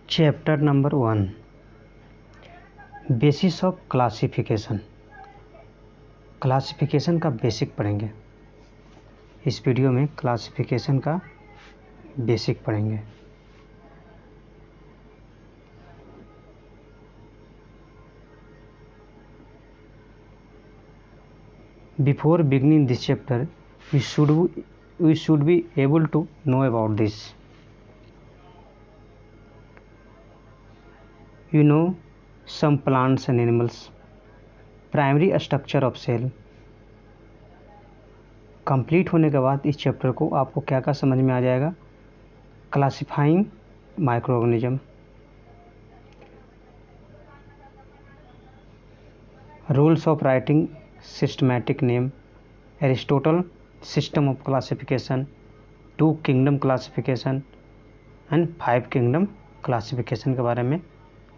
Chapter number 1 basis of classification. Classification का basic पढ़ेंगे। इस वीडियो में क्लासिफिकेशन का बेसिक पढ़ेंगे। Before beginning this chapter we should be able to know about this. You know some plants and animals. Primary structure of cell. Complete होने के बाद इस चैप्टर को आपको क्या क्या समझ में आ जाएगा। Classifying micro organism, rules of writing systematic name, Aristotle system of classification, 2 kingdom classification and 5 kingdom classification के बारे में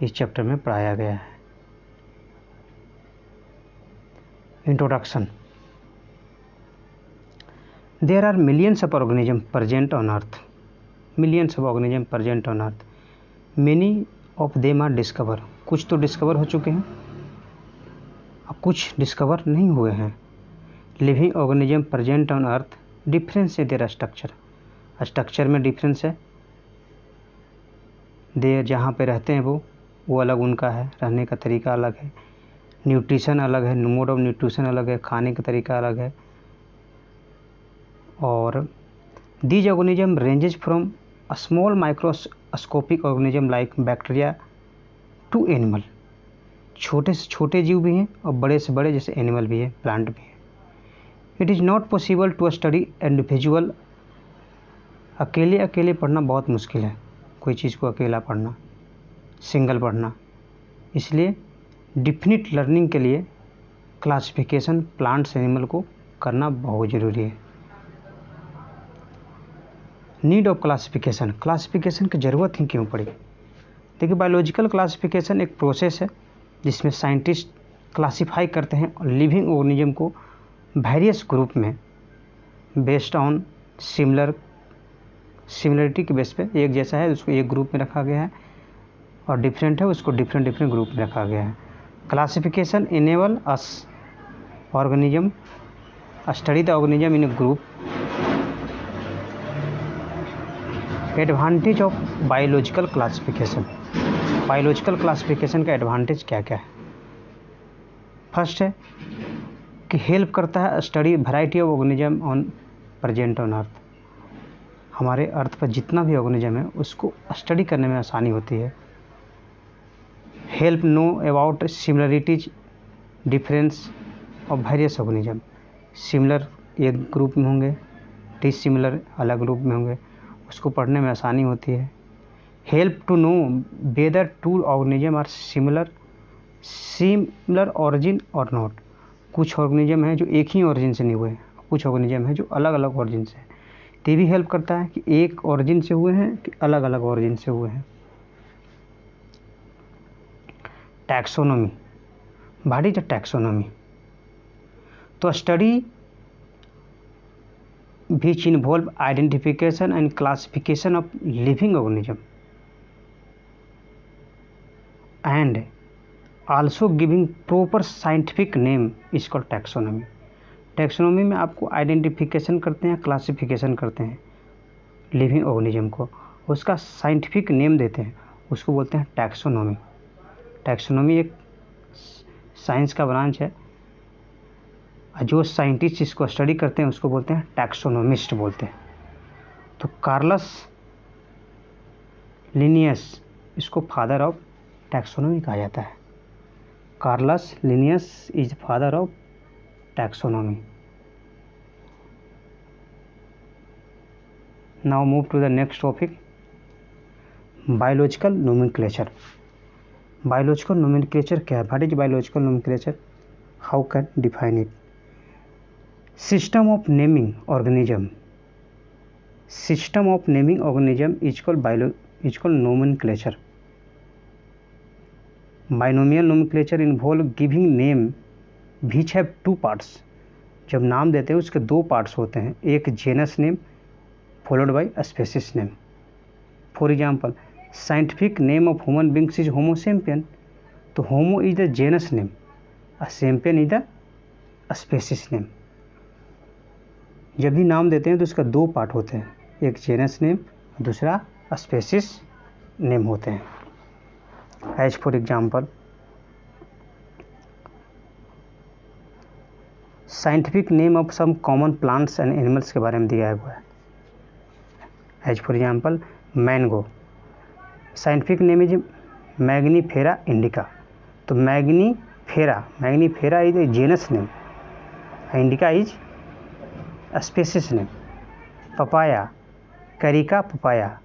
इस चैप्टर में पढ़ाया गया है। Introduction. There are millions of organisms present on earth. Millions of organisms present on earth. Many of them are discovered. कुछ तो डिस्कवर हो चुके हैं, अब कुछ डिस्कवर नहीं हुए हैं। Living organism present on earth, difference है देयर स्ट्रक्चर। स्ट्रक्चर में डिफरेंस है। देर जहाँ पे रहते हैं वो अलग उनका है, रहने का तरीका अलग है, न्यूट्रिशन अलग है, मोड ऑफ न्यूट्रिशन अलग है, खाने का तरीका अलग है। और these organism ranges from a small microscopic organism like bacteria to animal. छोटे से छोटे जीव भी हैं और बड़े से बड़े जैसे एनिमल भी है, प्लांट भी है। It is not possible to study individual. अकेले पढ़ना बहुत मुश्किल है, कोई चीज़ को अकेला पढ़ना, सिंगल पढ़ना। इसलिए डिफिनिट लर्निंग के लिए क्लासिफिकेशन प्लांट्स एनिमल को करना बहुत ज़रूरी है। Need of classification. क्लासिफिकेशन की ज़रूरत ही क्यों पड़ी? देखिए, बायोलॉजिकल क्लासिफिकेशन एक प्रोसेस है जिसमें साइंटिस्ट क्लासिफाई करते हैं लिविंग ऑर्गेनिज्म को वेरियस ग्रुप में बेस्ड ऑन सिमिलरिटी के बेस पे। एक जैसा है उसको एक ग्रुप में रखा गया है और डिफरेंट है उसको डिफरेंट ग्रुप में रखा गया है। Classification enable us organism study the organism in A group. Advantage of biological classification. Biological classification का एडवांटेज क्या क्या है? फर्स्ट है कि हेल्प करता है study variety of organism on present on अर्थ। हमारे अर्थ पर जितना भी ऑर्गेनिज्म है उसको स्टडी करने में आसानी होती है। Help know about similarities difference of various organism. Similar एक ग्रुप में होंगे, डिसिमिलर अलग ग्रुप में होंगे, उसको पढ़ने में आसानी होती है। Help to know whether two organism are similar origin और नॉट। कुछ ऑर्गेनिज्म हैं जो एक ही ऑरिजिन से नहीं हुए हैं, कुछ ऑर्गेनिज्म हैं जो अलग अलग ऑरिजिन से हैं। ये भी हेल्प करता है कि एक ऑरिजिन से हुए हैं कि अलग अलग ऑरिजिन से हुए हैं। Taxonomy. What is a taxonomy? तो study which involve identification and classification of living organism and also giving proper scientific name is called taxonomy. Taxonomy में आपको आइडेंटिफिकेशन करते हैं, क्लासिफिकेशन करते हैं लिविंग ऑर्गेनिज्म को, उसका साइंटिफिक नेम देते हैं, उसको बोलते हैं टैक्सोनॉमी। टैक्सोनॉमी एक साइंस का ब्रांच है। जो साइंटिस्ट इसको स्टडी करते हैं उसको बोलते हैं टैक्सोनोमिस्ट बोलते हैं। तो कार्लस लिनियस इसको फादर ऑफ टैक्सोनॉमी कहा जाता है। Carolus Linnaeus is father of taxonomy. Now move to the next topic, biological nomenclature. Biological nomenclature क्या है? What is biological nomenclature? How can define it? System of naming organism. System of naming organism is called nomenclature. Binomial nomenclature involve giving name which have 2 parts. जब नाम देते हैं उसके 2 parts होते हैं, एक genus name followed by species name. For example scientific name of human beings is Homo sapiens. तो Homo is the genus name, sapiens is the species name. जब भी नाम देते हैं तो इसका दो पार्ट होते हैं, एक जेनस नेम, दूसरा स्पेसिस नेम होते हैं। As for example, scientific name of some common plants and animals के बारे में दिया हुआ है। As for example, mango, scientific name is Mangifera indica. तो Mangifera is a genus name, indica is species name. Papaya, Carica papaya,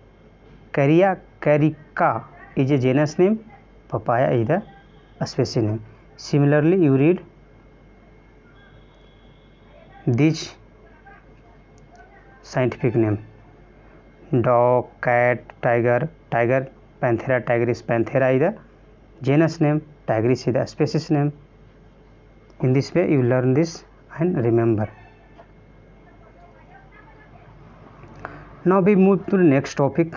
Carica is a genus name, papaya is the species name. Similarly you read this scientific name, dog, cat, tiger Panthera टाइगरिस, Panthera is the genus name, tigris is the species name. In this way you learn this and remember. Now we move to the next topic,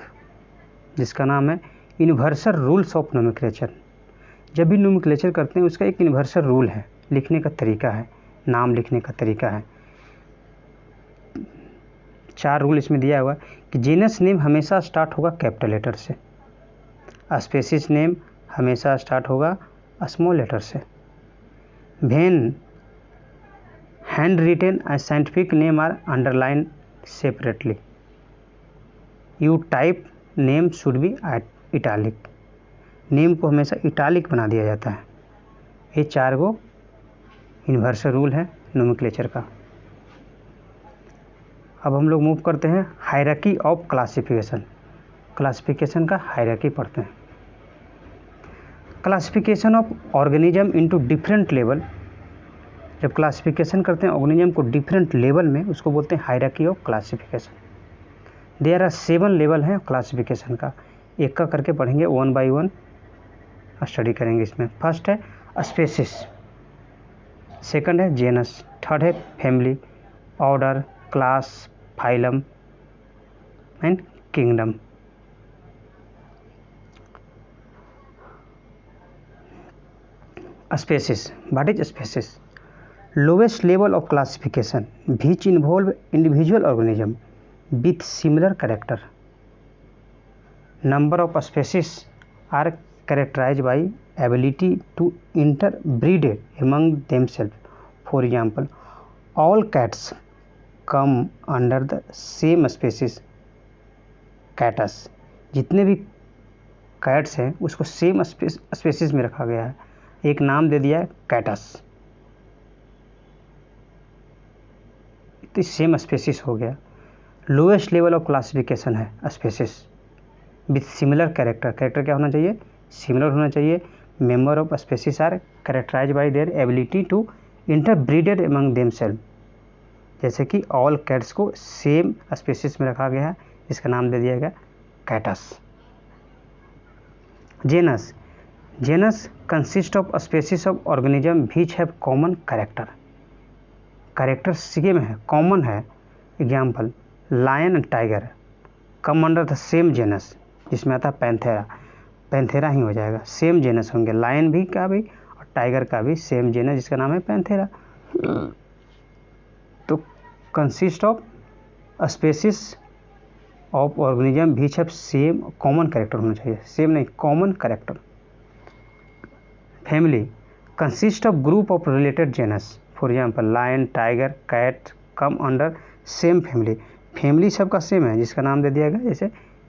जिसका नाम है universal rules of nomenclature. जब भी nomenclature करते हैं उसका एक universal rule है, लिखने का तरीका है, नाम लिखने का तरीका है। 4 रूल इसमें दिया हुआ है कि जीनस नेम हमेशा स्टार्ट होगा कैपिटल लेटर से, स्पेसिस नेम हमेशा स्टार्ट होगा स्मॉल लेटर से। When hand written and scientific name are underline separately, you type name should be italic. Name को हमेशा इटालिक बना दिया जाता है। ये 4 गो यूनिवर्सल रूल है नोमेनक्लेचर का। अब हम लोग मूव करते हैं हायरार्की ऑफ क्लासिफिकेशन। क्लासिफिकेशन का हायरार्की पढ़ते हैं। Classification of organism into different level. जब क्लासिफिकेशन करते हैं ऑर्गेनिज्म को डिफरेंट लेवल में, उसको बोलते हैं hierarchy of classification. There are 7 level हैं क्लासिफिकेशन का, एक का करके पढ़ेंगे, 1 by 1 स्टडी करेंगे इसमें। फर्स्ट है स्पेसिस, सेकंड है जेनस, थर्ड है family, order, class, phylum and kingdom. Species. What is species? Lowest level of classification which involve individual organism with similar character. Number of species are characterized by ability to interbreed among themselves. For example, all cats come under the same species, catus. जितने भी cats हैं उसको same species में रखा गया है, एक नाम दे दिया है कैटस, तो सेम स्पेसीज हो गया। लोएस्ट लेवल ऑफ क्लासिफिकेशन है species with similar character. Character क्या होना चाहिए? सिमिलर होना चाहिए। Member of species are characterize by their ability to interbreeded among themself. जैसे कि ऑल कैट्स को सेम स्पेसीज में रखा गया है, इसका नाम दे दिया गया कैटस। Genus, genus consist of species of organism which have common character. Character same है, कॉमन है। Example, lion and tiger come under the same genus, जिसमें आता है पैंथेरा, पैंथेरा ही हो जाएगा, सेम जेनस होंगे। लायन भी का भी और टाइगर का भी सेम जेनस, जिसका नाम है पैंथेरा। तो consist of species of organism which have same common character होना चाहिए, सेम नहीं, common character. Family consist of group of related genus. For example, lion, tiger, cat come under same family. Family सबका same है, जिसका नाम दे दिया गया जैसे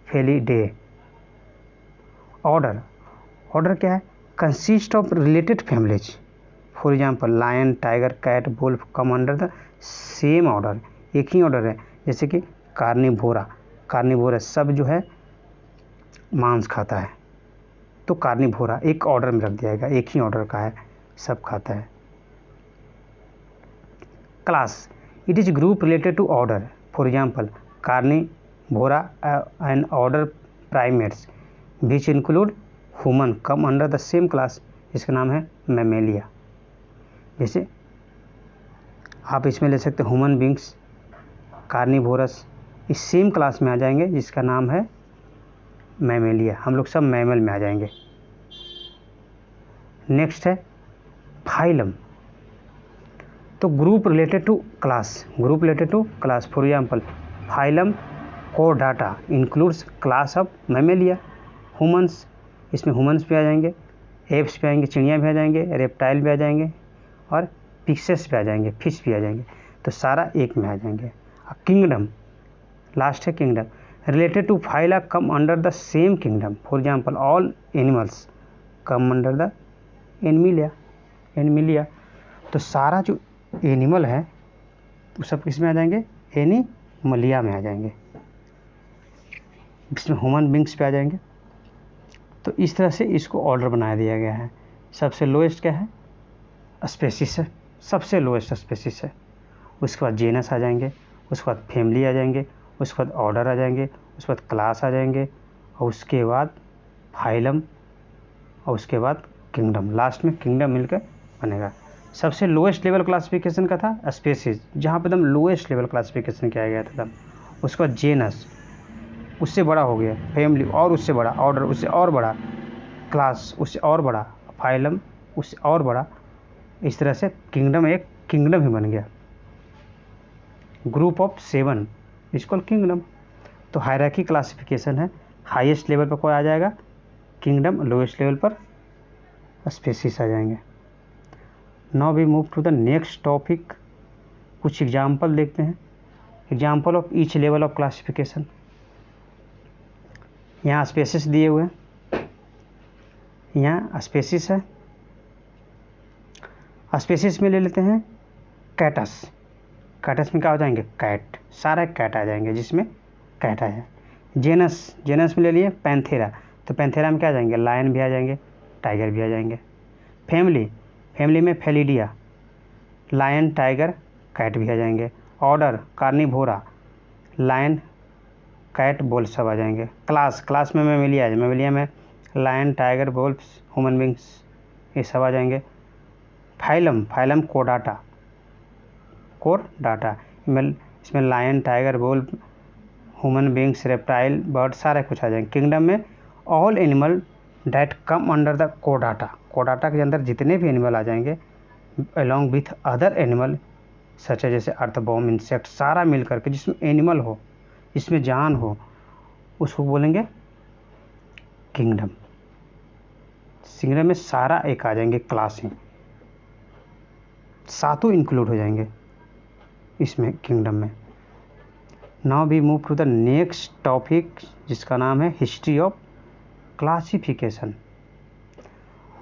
फेलिडे। ऑर्डर, ऑर्डर क्या है? Consist of related families. For example, lion, tiger, cat, wolf come under the same order, एक ही ऑर्डर है। जैसे कि कार्निवोरा, कार्निवोरा सब जो है मांस खाता है, तो कार्निवोरा एक ऑर्डर में रख दिया गया, एक ही ऑर्डर का है, सब खाता है। Class, it is group related to order. For example, Carnivora and order primates which include human come under the same class, इसका नाम है मैमेलिया। जैसे आप इसमें ले सकते हैं ह्यूमन बींग्स, कार्निवोरस, इस सेम क्लास में आ जाएंगे, जिसका नाम है मैमेलिया, हम लोग सब मैमल में आ जाएंगे। नेक्स्ट है फाइलम, तो group related to class, group related to class. For example phylum कोडाटा includes class of Mammalia. Humans, इसमें ह्यूमन्स भी आ जाएंगे, एप्स भी आएंगे, चिड़िया भी आ जाएंगे, रेप्टाइल भी आ जाएंगे और पिक्सेस भी आ जाएंगे, फिश भी आ जाएंगे, तो सारा एक में आ जाएंगे। किंगडम, लास्ट है kingdom, related to phyla come under the same kingdom. For example all animals come under the Animalia, तो सारा जो एनिमल है वो सब किस में आ जाएंगे, एनिमलिया में आ जाएंगे, इसमें ह्यूमन बींग्स पे आ जाएंगे। तो इस तरह से इसको ऑर्डर बना दिया गया है। सबसे लोएस्ट क्या है, स्पेसिस है, सबसे लोएस्ट स्पेसिस है। उसके बाद जेनस आ जाएंगे, उसके बाद फैमिली आ जाएंगे, उसके बाद ऑर्डर आ जाएंगे, उसके बाद क्लास आ जाएंगे, और उसके बाद फाइलम, और उसके बाद किंगडम। लास्ट में किंगडम मिलकर बनेगा। सबसे लोएस्ट लेवल क्लासिफिकेशन का था स्पेसीज, जहाँ पे एकदम लोएस्ट लेवल क्लासिफिकेशन किया गया था तब। उसके बाद जेनस, उससे बड़ा हो गया, फैमिली और उससे बड़ा, ऑर्डर उससे और बड़ा, क्लास उससे और बड़ा, फाइलम उससे और बड़ा, इस तरह से किंगडम एक किंगडम ही बन गया। Group of 7 is called kingdom. तो हायरार्की क्लासिफिकेशन है, हाईएस्ट लेवल पर कोई आ जाएगा किंगडम, लोएस्ट लेवल पर स्पेसीज आ जाएंगे। Now we move to the next topic. कुछ एग्जाम्पल देखते हैं, example of each level of classification. यहाँ स्पेसिस दिए हुए हैं, यहाँ स्पेसिस है, स्पेसिस में ले लेते हैं कैटस। कैटस में क्या हो जाएंगे, कैट, सारे कैट आ जाएंगे जिसमें कैट है। जेनस, जेनस में ले लिए पैंथेरा, तो पैंथेरा में क्या आ जाएंगे, लायन भी आ जाएंगे, टाइगर भी आ जाएंगे। फैमिली, फैमिली में फेलिडिया, लायन, टाइगर, कैट भी आ जाएंगे। Order Carnivora, lion, cat, Wolff सब आ जाएंगे। क्लास, क्लास में मैमेलिया है, मैमेलिया में lion, tiger, Wolff, human beings, ये सब आ जाएंगे। फाइलम, फाइलम कोडाटा, कोडाटा, इसमें lion, tiger, Wolff, human beings, reptile, bird, सारे कुछ आ जाएंगे। किंगडम में all animal that come under the कोडाटा, कोडाटा के अंदर जितने भी एनिमल आ जाएंगे अलॉन्ग विथ अदर एनिमल सच है, जैसे अर्थबॉर्म, इंसेक्ट, सारा मिल करके जिसमें एनिमल हो, जिसमें जान हो, उसको बोलेंगे किंगडम। किंगडम में सारा एक आ जाएंगे, क्लास ही सातों इंक्लूड हो जाएंगे इसमें किंगडम में। Now we move to the next topic जिसका नाम है history of classification.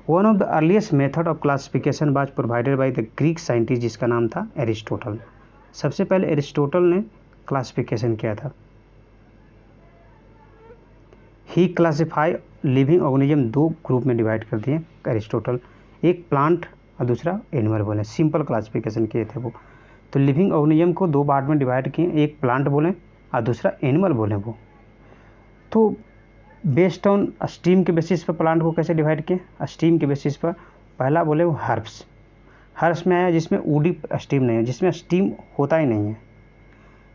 One of the earliest method of classification was provided by the Greek scientist जिसका नाम था एरिस्टोटल। सबसे पहले एरिस्टोटल ने क्लासिफिकेशन किया था। ही क्लासिफाई लिविंग ऑर्गेनिज्म दो ग्रुप में डिवाइड कर दिए एरिस्टोटल, एक प्लांट और दूसरा एनिमल बोले, सिंपल क्लासिफिकेशन किए थे वो। तो लिविंग ऑर्गेनिज्म को दो पार्ट में डिवाइड किए, एक प्लांट बोले और दूसरा एनिमल बोले वो। तो बेस्ड ऑन स्टीम के बेसिस पर प्लांट को कैसे डिवाइड किए, स्टीम के बेसिस पर। पहला बोले वो हर्ब्स, हर्ब्स में आया जिसमें वुडी स्टीम नहीं है, जिसमें स्टीम होता ही नहीं है।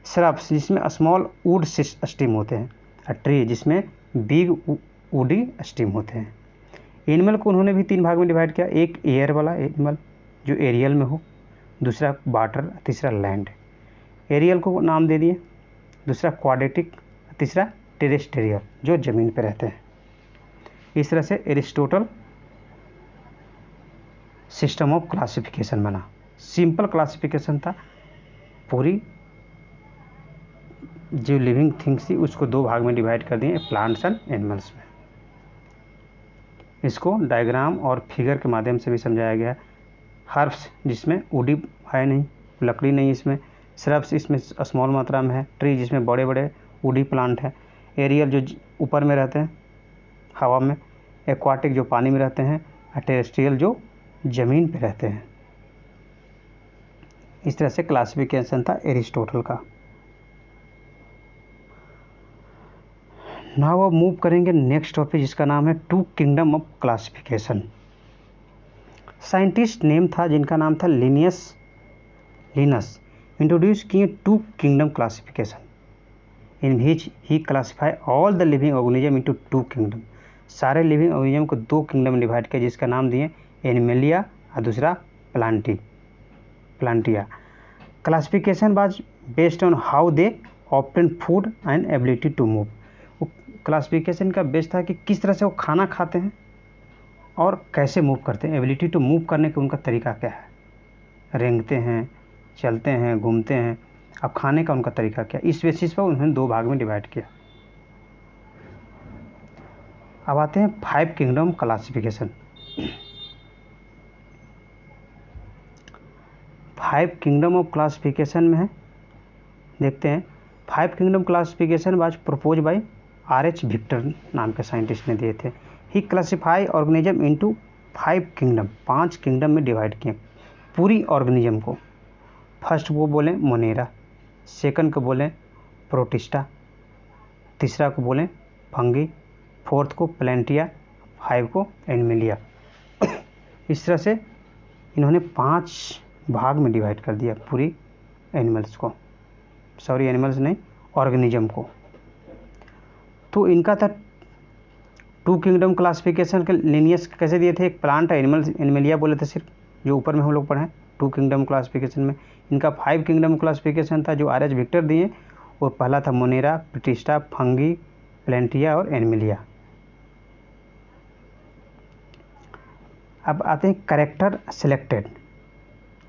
श्रब्स जिसमें स्मॉल वुड स्टीम होते हैं, और ट्री जिसमें बिग वुडी स्टीम होते हैं। एनिमल को उन्होंने भी 3 भाग में डिवाइड किया, एक एयर वाला एनिमल जो एरियल में हो, दूसरा वाटर, तीसरा लैंड। एरियल को नाम दे दिए, दूसरा क्वाड्रेटिक, तीसरा टेरेस्ट्रियल जो ज़मीन पर रहते हैं। इस तरह से एरिस्टोटल सिस्टम ऑफ क्लासिफिकेशन बना। सिंपल क्लासिफिकेशन था, पूरी जो लिविंग थिंग्स थी उसको 2 भाग में डिवाइड कर दिए, प्लांट्स एंड एनिमल्स में। इसको डायग्राम और फिगर के माध्यम से भी समझाया गया। हर्ब्स जिसमें वुडी है नहीं, लकड़ी नहीं इसमें। श्रब्स इसमें स्मॉल मात्रा में है। ट्री जिसमें बड़े बड़े वुडी प्लांट है। एरियल जो ऊपर में रहते हैं हवा में। एक्वाटिक जो पानी में रहते हैं। टेरेस्ट्रियल जो ज़मीन पे रहते हैं। इस तरह से क्लासिफिकेशन था एरिस्टोटल का। नाउ अब मूव करेंगे नेक्स्ट टॉपिक जिसका नाम है 2 kingdom of classification. Scientist name था जिनका नाम था लिनस इंट्रोड्यूस किए 2 kingdom classification. In which he classify all the living organism into 2 kingdom. सारे लिविंग ऑर्गेनिज्म को 2 किंगडम में डिवाइड किया, जिसका नाम दिए एनिमेलिया और दूसरा Plantae. Classification was based on how they obtain food and ability to move. वो क्लासिफिकेशन का बेस था कि किस तरह से वो खाना खाते हैं और कैसे मूव करते हैं। एबिलिटी टू मूव करने का उनका तरीका क्या है, रेंगते हैं, चलते हैं, घूमते हैं, अब खाने का उनका तरीका क्या, इस बेसिस पर उन्होंने 2 भाग में डिवाइड किया। अब आते हैं 5 kingdom classification. 5 kingdom of classification में है, देखते हैं। 5 kingdom classification was propose by R.H. विक्टर नाम के साइंटिस्ट ने दिए थे। He classify organism into 5 kingdom, 5 kingdom में डिवाइड किए पूरी ऑर्गेनिज्म को। फर्स्ट वो बोले मोनेरा, सेकंड को बोले प्रोटिस्टा, तीसरा को बोले फंगी, फोर्थ को प्लांटिया, 5 को एनिमेलिया। इस तरह से इन्होंने 5 भाग में डिवाइड कर दिया पूरी एनिमल्स को, सॉरी एनिमल्स नहीं, ऑर्गेनिज्म को। तो इनका था 2 किंगडम क्लासिफिकेशन के लिनियस कैसे दिए थे, एक प्लांट एनिमल्स एनिमेलिया बोले थे सिर्फ, जो ऊपर में हम लोग पढ़े 2 किंगडम क्लासिफिकेशन में। इनका 5 किंगडम क्लासिफिकेशन था जो R.H. विक्टर दिए, और पहला था मोनेरा, प्रोटिस्टा, फंगी, प्लांटिया और एनिमेलिया। अब आते हैं character selected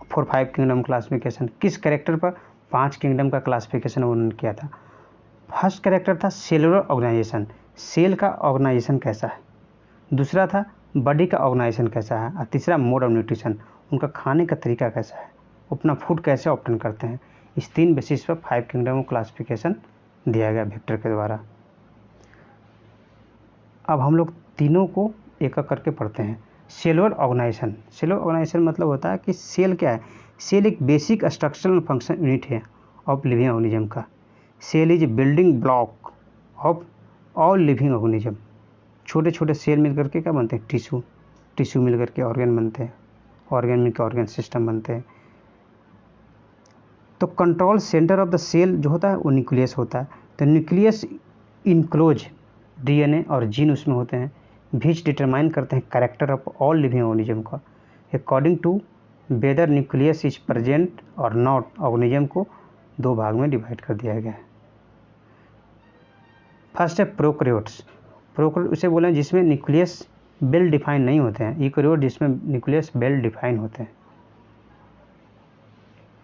for 5 kingdom classification. किस कैरेक्टर पर 5 किंगडम का क्लासिफिकेशन उन्होंने किया था। फर्स्ट कैरेक्टर था सेलुलर ऑर्गेनाइजेशन, सेल का ऑर्गेनाइजेशन कैसा है। दूसरा था बॉडी का ऑर्गेनाइजेशन कैसा है, और तीसरा मोड ऑफ न्यूट्रिशन, उनका खाने का तरीका कैसा है, अपना फूड कैसे ऑब्टेन करते हैं। इस 3 बेसिस पर 5 किंगडम क्लासिफिकेशन दिया गया विक्टर के द्वारा। अब हम लोग तीनों को एक एक करके पढ़ते हैं। सेलुलर ऑर्गेनाइजेशन, सेलुलर ऑर्गेनाइजेशन मतलब होता है कि सेल क्या है। सेल एक बेसिक स्ट्रक्चरल फंक्शन यूनिट है ऑफ लिविंग ऑर्गेनिज्म का। Cell is building block of all living organism. छोटे छोटे सेल मिल करके क्या बनते हैं, टिश्यू, टिश्यू मिल करके ऑर्गन बनते हैं, ऑर्गन मिल के ऑर्गन सिस्टम बनते हैं। तो control centre of the cell जो होता है वो न्यूक्लियस होता है। तो न्यूक्लियस इनक्लोज डीएनए और जीन उसमें होते हैं, विच डिटरमाइन करते हैं character of all living organism का। According to whether nucleus is present और नॉट, ऑर्गेनिज्म को 2 भाग में डिवाइड कर दिया गया है। फर्स्ट है प्रोकैरियोट्स। प्रोकैरियोट उसे बोले जिसमें न्यूक्लियस वेल डिफाइन नहीं होते हैं, यूकैरियोट जिसमें न्यूक्लियस वेल डिफाइन होते हैं,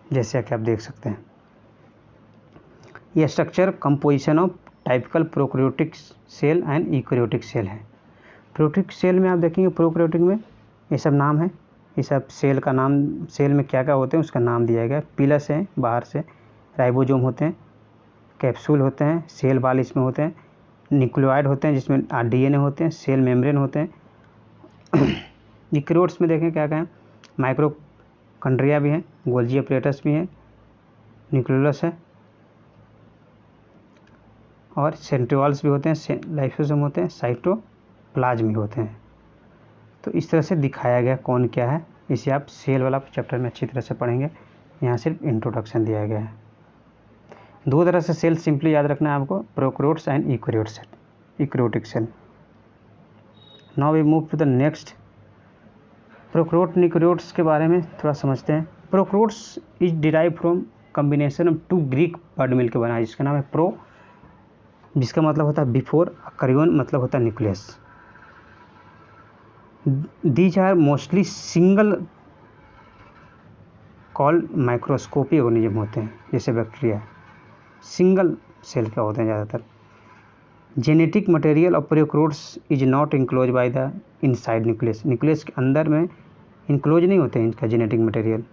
जैसे कि आप देख सकते हैं। यह structure composition of typical prokaryotic cell and eukaryotic cell है। प्रोकैरियोटिक सेल में आप देखेंगे, प्रोकैरियोटिक में ये सब नाम है, ये सब सेल का नाम, सेल में क्या क्या होते हैं उसका नाम दिया गया। पिलस है बाहर से, राइबोसोम होते हैं, कैप्सूल होते हैं, सेल वाल इसमें होते हैं, न्यूक्लियोइड होते हैं जिसमें डीएनए होते हैं, सेल मेम्ब्रेन होते हैं। यूकैरियोट्स में देखें क्या क्या है, माइक्रोकंड्रिया भी है, गोल्जी अपरेटस भी है, न्यूक्लियोलस है, और सेंट्रिओल्स भी होते हैं, लाइसोसोम होते हैं, साइटोप्लाज्म भी होते हैं। तो इस तरह से दिखाया गया कौन क्या है। इसे आप सेल वाला चैप्टर में अच्छी तरह से पढ़ेंगे, यहाँ सिर्फ इंट्रोडक्शन दिया गया है। 2 तरह से सेल सिंपली याद रखना है आपको, prokaryotes and eukaryotic cell. Now we move to the next. Prokaryote nucleotides के बारे में थोड़ा समझते हैं। Prokaryotes is derive from combination of 2 Greek word मिलकर बना है, जिसका नाम है प्रो, जिसका मतलब होता है बिफोर, कैरियन मतलब होता है nucleus. These are mostly single called microscopy organism होते हैं, जैसे बैक्टीरिया सिंगल सेल के होते हैं ज़्यादातर। Genetic material of prokaryotes is not enclose by the inside nucleus, nucleus के अंदर में इनक्लोज नहीं होते हैं इनका genetic material.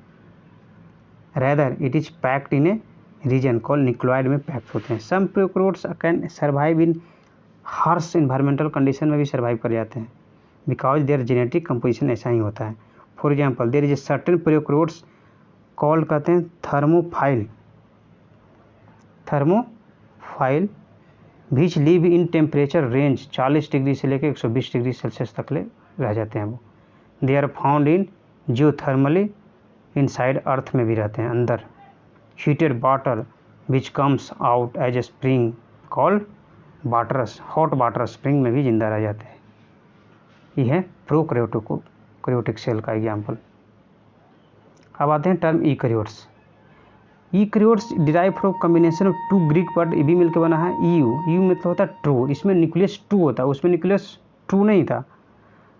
Rather it is packed in a region called nucleoid में पैक्ड होते हैं। Some prokaryotes can survive in harsh environmental condition में भी सर्वाइव कर जाते हैं, बिकॉज देयर जेनेटिक कंपोजिशन ऐसा ही होता है। For example there is a certain prokaryotes called कहते हैं thermophile which live in temperature range 40 degree से लेकर 120 डिग्री सेल्सियस तक ले रह जाते हैं वो। They are found in geothermally inside earth में भी रहते हैं अंदर। Heated water which comes out as a spring called water, hot water spring में भी जिंदा रह जाते हैं। ये है प्रोकैरियोटिक सेल का एग्जाम्पल। अब आते हैं term eukaryotes. Eukaryotes derive from combination of two Greek word, ये भी मिलकर बना है यू। यू मतलब होता है ट्रू, इसमें न्यूक्लियस टू होता है, उसमें न्यूक्लियस ट्रू नहीं था।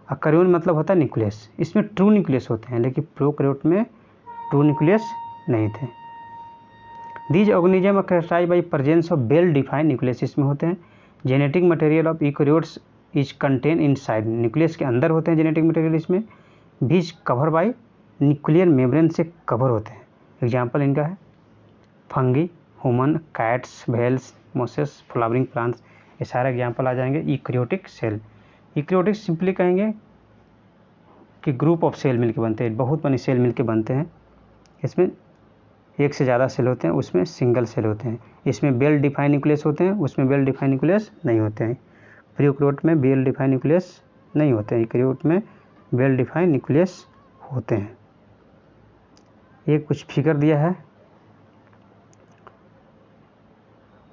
कैरियोन मतलब होता है न्यूक्लियस, इसमें ट्रू न्यूक्लियस होते हैं, लेकिन प्रोकैरियोट में ट्रू न्यूक्लियस नहीं थे। These organism are characterized by presence of well defined nucleus, इसमें होते हैं। Genetic material of eukaryotes is contain inside, nucleus के अंदर होते हैं जेनेटिक मटेरियल इसमें। These cover by nuclear membrane से कवर होते हैं। एग्जाम्पल इनका है fungi, human, cats, whales, mosses, flowering plants, ये सारे एग्जाम्पल आ जाएंगे यूकैरियोटिक सेल। यूकैरियोटिक सिंपली कहेंगे कि ग्रुप ऑफ सेल मिलके बनते हैं, बहुत बड़ी सेल मिलके बनते हैं। इसमें एक से ज़्यादा सेल होते हैं, उसमें सिंगल सेल होते हैं। इसमें वेल डिफाइंड न्यूक्लियस होते हैं, उसमें वेल डिफाइंड न्यूक्लियस नहीं होते हैं। प्रोकैरियोट में वेल डिफाइंड न्यूक्लियस नहीं होते हैं, यूकैरियोट में वेल डिफाइंड न्यूक्लियस होते हैं। ये कुछ फिगर दिया है।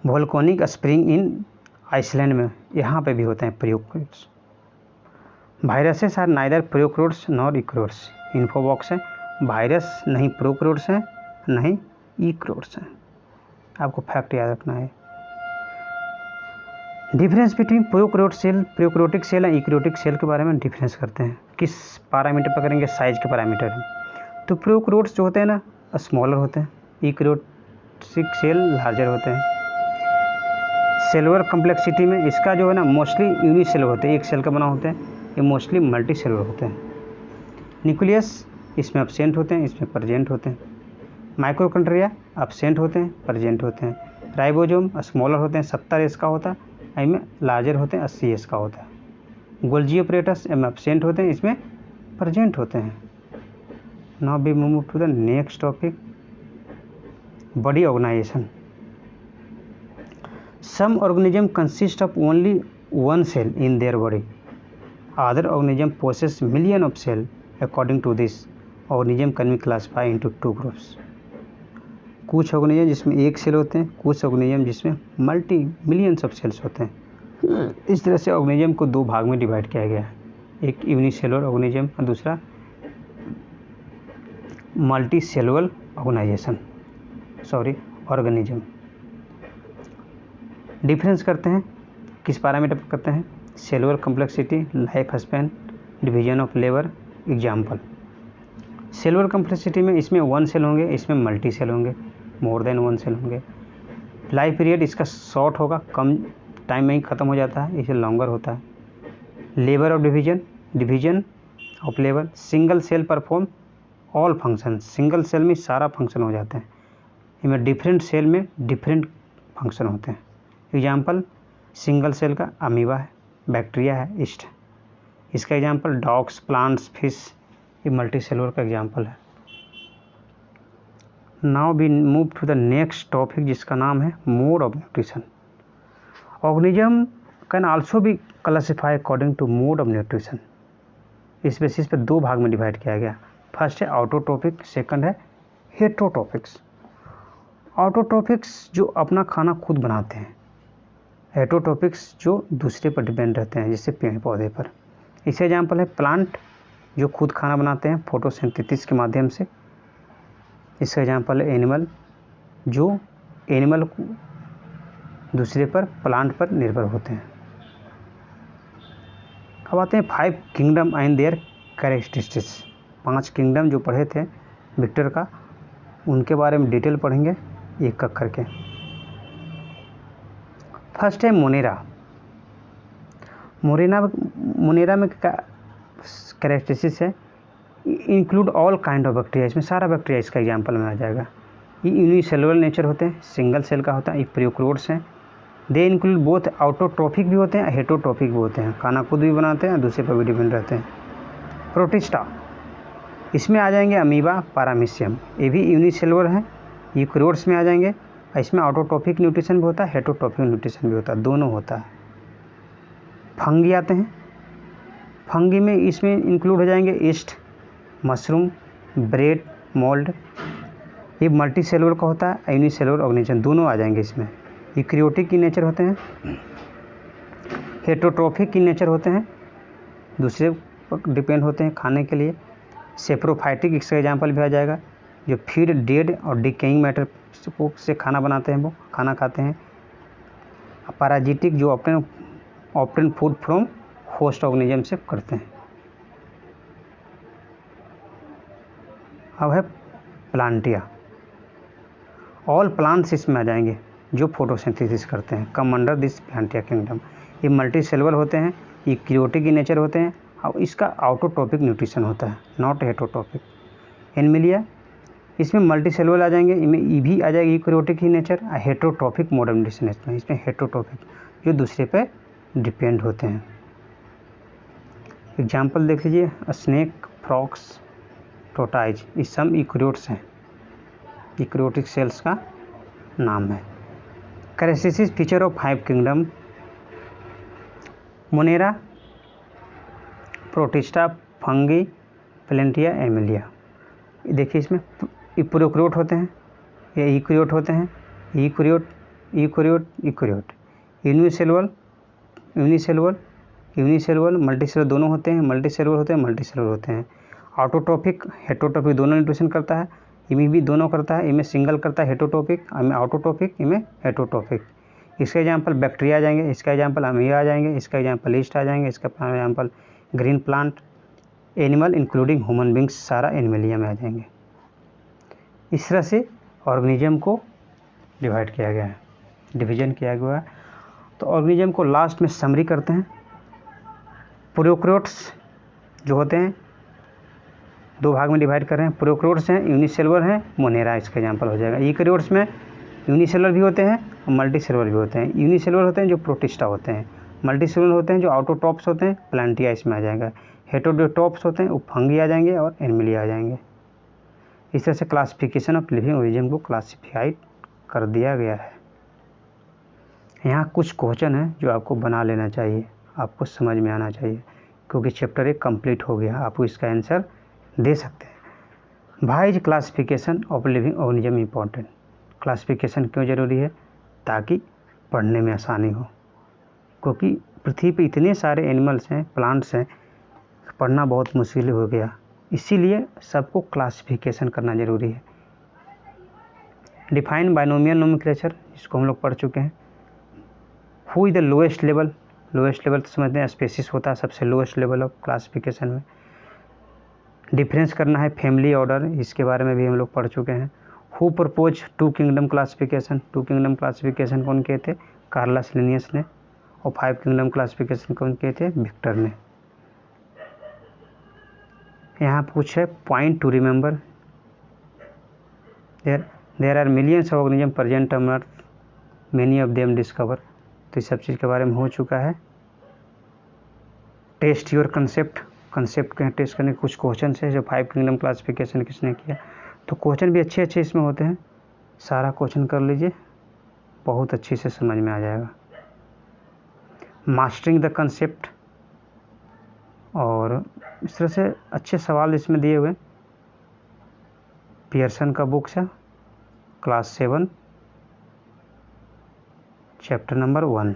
वोल्केनिक स्प्रिंग इन आइसलैंड में, यहाँ पे भी होते हैं prokaryotes. Viruses are neither prokaryotes nor eukaryotes, info box है। वायरस नहीं प्रोकैरियोट्स हैं, नहीं यूकैरियोट्स हैं, आपको फैक्ट याद रखना है। Difference between prokaryote cell, prokaryotic cell और यूकैरियोटिक सेल के बारे में डिफरेंस करते हैं। किस पैरामीटर पकड़ेंगे? साइज के पैरामीटर। तो प्रोकैरियोट्स जो होते हैं ना स्मॉलर होते हैं, यूकैरियोटिक सेल लार्जर होते हैं। सेलुलर कम्प्लेक्सिटी में इसका जो है ना मोस्टली यूनिसेलुलर होते हैं, एक सेल का बना होते हैं, ये मोस्टली मल्टी सेलुलर होते हैं। न्यूक्लियस इसमें एब्सेंट होते हैं, इसमें प्रेजेंट होते हैं। माइक्रोकंड्रिया एब्सेंट होते हैं, प्रेजेंट होते हैं। राइबोसोम स्मॉलर होते हैं, 70 एस का होता है, इनमें लार्जर होते हैं, 80 एस का होता है। गोल्जी ऑपरेटस एब्सेंट होते हैं, इसमें प्रेजेंट होते हैं। Now we move to the next topic, body organisation. Some organisms consist of only one cell in their body. Other organisms possess millions of cells. According to this, organism can be classified into two groups. कुछ organism जिसमें एक cell होते हैं, कुछ organism जिसमें multi millions of sales होते हैं। इस तरह से ऑर्गेनिज्म को दो भाग में डिवाइड किया गया है, एक यूनिसेलुलर ऑर्गेनिज्म और दूसरा मल्टी सेलुलर ऑर्गेनिज्म। डिफरेंस करते हैं, किस पैरामीटर पर करते हैं? Cellular complexity, life span, division of labour. Example cellular complexity में इसमें 1 सेल होंगे, इसमें मल्टी सेल होंगे, मोर देन 1 सेल होंगे। लाइफ पीरियड इसका शॉर्ट होगा, कम टाइम में ही ख़त्म हो जाता है, इसे लॉन्गर होता है। Labour of division of labour, single cell perform all function, single cell में सारा फंक्शन हो जाते हैं। इनमें डिफरेंट सेल में डिफरेंट फंक्शन होते हैं। एग्जाम्पल सिंगल सेल का अमीबा है, बैक्टीरिया है, ईस्ट। इसका एग्जाम्पल डॉग्स, प्लांट्स, फिश, ये मल्टी सेलुलर का एग्जाम्पल है। Now we move to the next topic जिसका नाम है mode of nutrition. Organism can also be classify according to mode of nutrition. इस बेसिस पे दो भाग में डिवाइड किया गया। फर्स्ट है ऑटोट्रोपिक, सेकंड है हेटरोट्रोपिक्स। ऑटोट्रोपिक्स जो अपना खाना खुद बनाते हैं, हेटरोट्रोपिक्स जो दूसरे पर डिपेंड रहते हैं, जैसे पेड़ पौधे पर। इससे एग्जाम्पल है प्लांट जो खुद खाना बनाते हैं फोटोसिंथेसिस के माध्यम से। इसका एग्जाम्पल है एनिमल, जो एनिमल दूसरे पर, प्लांट पर निर्भर होते हैं। अब आते हैं 5 kingdom and there characteristics. 5 kingdom जो पढ़े थे विक्टर का, उनके बारे में डिटेल पढ़ेंगे एक एक करके। फर्स्ट है मोनेरा। मोनेरा में क्या कैरेक्टरिस्टिक्स है? Include all kind of bacteria, इसमें सारा बैक्टीरिया इसका एग्जाम्पल में आ जाएगा। ये यूनिसेलुलर नेचर होते हैं, सिंगल सेल का होता है, ये प्रोकैरियोट्स हैं। दे इंक्लूड बोथ ऑटोट्रोफिक भी होते हैं, हेटरोट्रोफिक भी होते हैं, खाना खुद भी बनाते हैं, दूसरे पर भी डिपेंड रहते हैं। प्रोटिस्टा, इसमें आ जाएंगे अमीबा, पैरामीशियम, ये भी यूनिसेलुलर हैं। यूकैरियोट्स में आ जाएंगे, इसमें ऑटोट्रोफिक न्यूट्रिशन भी होता है, हेटरोट्रोफिक न्यूट्रिशन भी होता है, दोनों होता है। फंगी आते हैं, फंगी में इसमें इंक्लूड हो जाएंगे ईस्ट, मशरूम, ब्रेड, मोल्ड। ये मल्टी सेलुलर का होता है, यूनिसेलुलर ऑर्गेनिज्म, दोनों आ जाएंगे इसमें। यूकेरियोटिक इन नेचर होते हैं, हेटेरोट्रॉफिक इन नेचर होते हैं, दूसरे पर डिपेंड होते हैं खाने के लिए। सेप्रोफाइटिक इसका एग्जाम्पल भी आ जाएगा, जो फीड डेड और डिकेइंग मैटर से खाना बनाते हैं, वो खाना खाते हैं। पैराजिटिक जो obtain food from host organism से करते हैं। अब है प्लांटिया। ऑल प्लांट्स इसमें आ जाएंगे जो फोटोसिंथेसिस करते हैं, कम अंडर दिस प्लांटिया किंगडम। ये मल्टी सेलुलर होते हैं, ये यूकेरियोटिक इन नेचर होते हैं और इसका ऑटोट्रोपिक न्यूट्रिशन होता है, नॉट हेटेरोट्रोपिक। एनिमलिया, इसमें मल्टी सेलुलर आ जाएंगे, इनमें ई भी आ जाएगी eukaryotic in nature, heterotrophic mode of nutrition इसमें हेटेरोट्रोपिक जो दूसरे पे डिपेंड होते हैं। एग्जाम्पल देख लीजिए, स्नेक, फ्रॉक्स, टोटाइज, ये सब यूकेरियोट्स हैं, यूकेरियोटिक सेल्स का नाम है। Characteristic feature of 5 kingdom, Monera, Protista, Fungi, Plantae, Animalia. देखिए इसमें प्रोकैरियोट होते हैं, ये यूकेरियोट होते हैं, eukaryote eukaryote eukaryote, unicellular unicellular unicellular, multicellular दोनों होते हैं, मल्टीसेलुलर होते हैं, मल्टीसेलुलर होते हैं। ऑटोट्रोपिक हेटेरोट्रोपिक दोनों न्यूट्रिशन करता है, इनमें भी दोनों करता है, इनमें सिंगल करता है हेटेरोट्रोपिक, इनमें ऑटोट्रोपिक, इनमें हेटेरोट्रोपिक। इसके एग्जाम्पल बैक्टीरिया आ जाएंगे, इसका एग्जाम्पल अमीबा आ जाएंगे, इसका एग्जाम्पल ईस्ट आ जाएंगे, इसका example green plant. Animal including human beings सारा एनिमलिया में आ जाएंगे। इस तरह से ऑर्गेनिज्म को डिवाइड किया गया है, डिवीजन किया गया है। तो ऑर्गेनिज्म को लास्ट में समरी करते हैं। प्रोकैरियोट्स जो होते हैं दो भाग में डिवाइड कर रहे हैं, प्रोकैरियोट्स हैं, यूनिसेलुलर हैं, मोनेरा इसका एग्जाम्पल हो जाएगा। यूकेरियोट्स में यूनिसेलुलर भी होते हैं और मल्टीसेलुलर भी होते हैं। यूनिसेलुलर होते हैं जो प्रोटिस्टा होते हैं, मल्टीसेलुलर होते हैं जो ऑटोट्रोप्स होते हैं, प्लांटिया इसमें आ जाएगा। हेटेरोट्रोप्स होते हैं वो फंगी आ जाएंगे और एनिमलिया आ जाएंगे। इस तरह से क्लासिफिकेशन ऑफ लिविंग ऑर्गेनिज्म को क्लासिफाइड कर दिया गया है। यहाँ कुछ क्वेश्चन है जो आपको बना लेना चाहिए, आपको समझ में आना चाहिए, क्योंकि चैप्टर 1 कंप्लीट हो गया, आप इसका आंसर दे सकते हैं। Why is classification of living organism important? Classification क्यों ज़रूरी है? ताकि पढ़ने में आसानी हो, क्योंकि पृथ्वी पे इतने सारे एनिमल्स हैं, प्लांट्स हैं, पढ़ना बहुत मुश्किल हो गया, इसीलिए सबको क्लासिफिकेशन करना ज़रूरी है। डिफाइन बाइनोमियल नोमेनक्लेचर, इसको हम लोग पढ़ चुके हैं। Who is the lowest level? Lowest level तो समझते हैं स्पेसिस होता है सबसे लोएस्ट लेवल ऑफ क्लासिफिकेशन में। डिफरेंस करना है फैमिली ऑर्डर, इसके बारे में भी हम लोग पढ़ चुके हैं। Who propose 2 kingdom classification? 2 kingdom classification कौन किए थे? कार्लस लिनियस ने। और 5 किंगडम क्लासिफिकेशन कौन किए थे? विक्टर ने। यहाँ कुछ है point to remember, there are millions of organism present on earth, many of them discover. तो इस सब चीज़ के बारे में हो चुका है। टेस्ट योर कंसेप्ट, कंसेप्ट के टेस्ट करने के कुछ क्वेश्चन है जो 5 किंगडम क्लासिफिकेशन किसने किया। तो क्वेश्चन भी अच्छे अच्छे इसमें होते हैं, सारा क्वेश्चन कर लीजिए, बहुत अच्छे से समझ में आ जाएगा। मास्टरिंग द कंसेप्ट, और इस तरह से अच्छे सवाल इसमें दिए हुए। पियर्सन का बुक्स है, क्लास 7 चैप्टर नंबर 1।